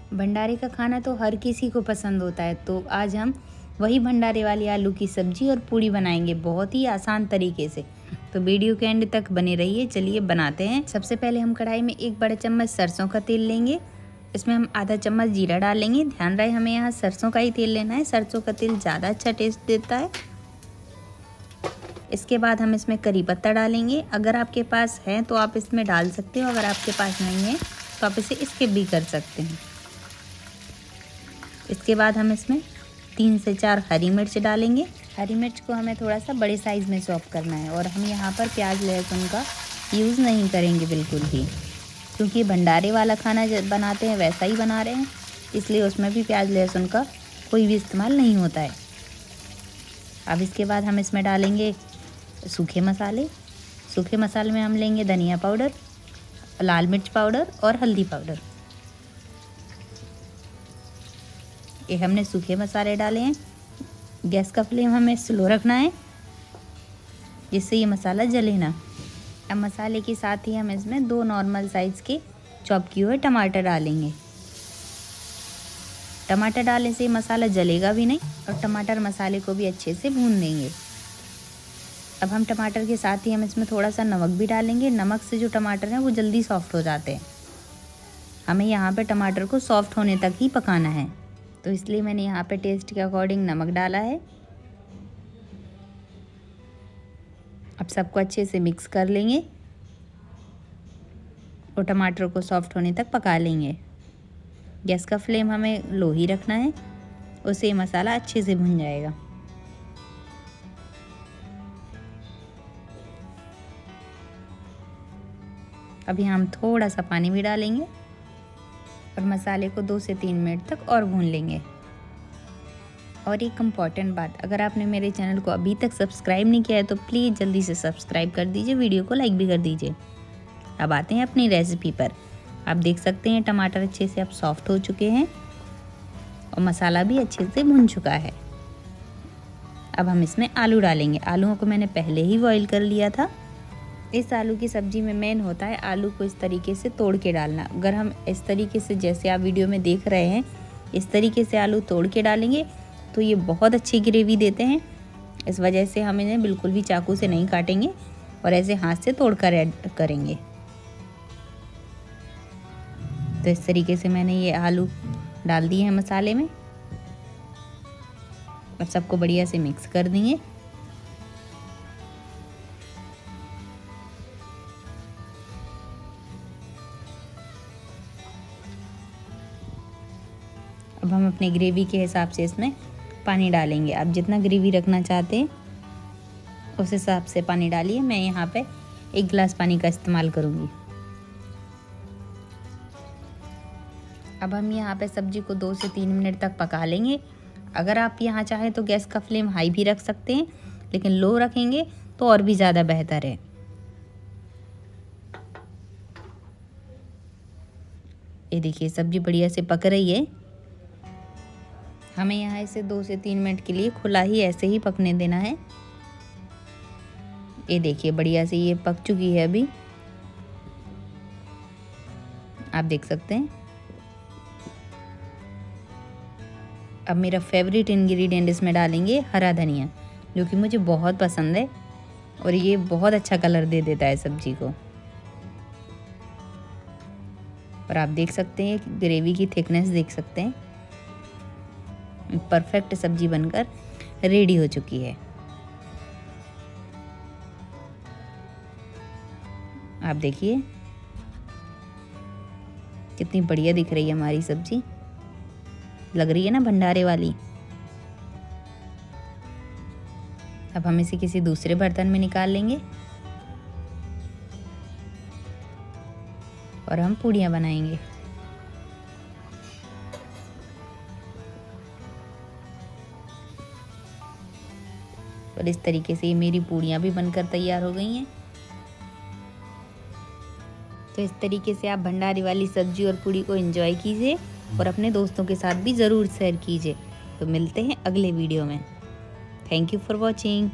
भंडारे का खाना तो हर किसी को पसंद होता है, तो आज हम वही भंडारे वाली आलू की सब्जी और पूड़ी बनाएंगे बहुत ही आसान तरीके से। तो वीडियो के एंड तक बने रहिए। चलिए बनाते हैं। सबसे पहले हम कढ़ाई में 1 बड़ा चम्मच सरसों का तेल लेंगे। इसमें हम आधा चम्मच जीरा डालेंगे। ध्यान रहे हमें यहाँ सरसों का ही तेल लेना है, सरसों का तेल ज़्यादा अच्छा टेस्ट देता है। इसके बाद हम इसमें करी पत्ता डालेंगे। अगर आपके पास है तो आप इसमें डाल सकते हो, अगर आपके पास नहीं है तो आप इसे स्किप भी कर सकते हैं। इसके बाद हम इसमें 3 से 4 हरी मिर्च डालेंगे। हरी मिर्च को हमें थोड़ा सा बड़े साइज़ में चॉप करना है और हम यहाँ पर प्याज लहसुन का यूज़ नहीं करेंगे बिल्कुल भी, क्योंकि भंडारे वाला खाना बनाते हैं वैसा ही बना रहे हैं, इसलिए उसमें भी प्याज लहसुन का कोई भी इस्तेमाल नहीं होता है। अब इसके बाद हम इसमें डालेंगे सूखे मसाले। सूखे मसाले में हम लेंगे धनिया पाउडर, लाल मिर्च पाउडर और हल्दी पाउडर। ये हमने सूखे मसाले डाले हैं। गैस का फ्लेम हमें स्लो रखना है, जिससे ये मसाला जले ना। अब मसाले के साथ ही हम इसमें 2 नॉर्मल साइज़ के चॉप किए हुए टमाटर डालेंगे। टमाटर डालने से मसाला जलेगा भी नहीं और टमाटर मसाले को भी अच्छे से भून देंगे। अब हम टमाटर के साथ ही हम इसमें थोड़ा सा नमक भी डालेंगे। नमक से जो टमाटर हैं वो जल्दी सॉफ्ट हो जाते हैं। हमें यहाँ पे टमाटर को सॉफ्ट होने तक ही पकाना है, तो इसलिए मैंने यहाँ पे टेस्ट के अकॉर्डिंग नमक डाला है। अब सबको अच्छे से मिक्स कर लेंगे और टमाटर को सॉफ्ट होने तक पका लेंगे। गैस का फ्लेम हमें लो ही रखना है, उससे मसाला अच्छे से भुन जाएगा। अभी हम थोड़ा सा पानी भी डालेंगे और मसाले को 2 से 3 मिनट तक और भून लेंगे। और एक इम्पॉर्टेंट बात, अगर आपने मेरे चैनल को अभी तक सब्सक्राइब नहीं किया है तो प्लीज़ जल्दी से सब्सक्राइब कर दीजिए, वीडियो को लाइक भी कर दीजिए। अब आते हैं अपनी रेसिपी पर। आप देख सकते हैं टमाटर अच्छे से अब सॉफ्ट हो चुके हैं और मसाला भी अच्छे से भुन चुका है। अब हम इसमें आलू डालेंगे। आलूओं को मैंने पहले ही बॉईल कर लिया था। इस आलू की सब्ज़ी में मेन होता है आलू को इस तरीके से तोड़ के डालना। अगर हम इस तरीके से, जैसे आप वीडियो में देख रहे हैं, इस तरीके से आलू तोड़ के डालेंगे तो ये बहुत अच्छी ग्रेवी देते हैं। इस वजह से हम इन्हें बिल्कुल भी चाकू से नहीं काटेंगे और ऐसे हाथ से तोड़ कर ऐड करेंगे। तो इस तरीके से मैंने ये आलू डाल दिए हैं मसाले में। अब सबको बढ़िया से मिक्स कर देंगे। अब हम अपनी ग्रेवी के हिसाब से इसमें पानी डालेंगे। आप जितना ग्रेवी रखना चाहते हैं उस हिसाब से पानी डालिए। मैं यहाँ पे 1 गिलास पानी का इस्तेमाल करूँगी। अब हम यहाँ पे सब्जी को 2 से 3 मिनट तक पका लेंगे। अगर आप यहाँ चाहें तो गैस का फ्लेम हाई भी रख सकते हैं, लेकिन लो रखेंगे तो और भी ज़्यादा बेहतर है। ये देखिए सब्जी बढ़िया से पक रही है। हमें यहाँ इसे 2 से 3 मिनट के लिए खुला ही ऐसे ही पकने देना है। ये देखिए बढ़िया से ये पक चुकी है। अभी आप देख सकते हैं। अब मेरा फेवरेट इंग्रेडिएंट इसमें डालेंगे हरा धनिया, जो कि मुझे बहुत पसंद है और ये बहुत अच्छा कलर दे देता है सब्जी को। और आप देख सकते हैं ग्रेवी की थिकनेस देख सकते हैं। परफेक्ट सब्जी बनकर रेडी हो चुकी है। आप देखिए कितनी बढ़िया दिख रही है हमारी सब्जी, लग रही है ना भंडारे वाली। अब हम इसे किसी दूसरे बर्तन में निकाल लेंगे और हम पूड़ियाँ बनाएंगे। और इस तरीके से ये मेरी पूड़ियाँ भी बनकर तैयार हो गई हैं। तो इस तरीके से आप भंडारे वाली सब्जी और पूड़ी को एंजॉय कीजिए और अपने दोस्तों के साथ भी ज़रूर शेयर कीजिए। तो मिलते हैं अगले वीडियो में। Thank you for watching.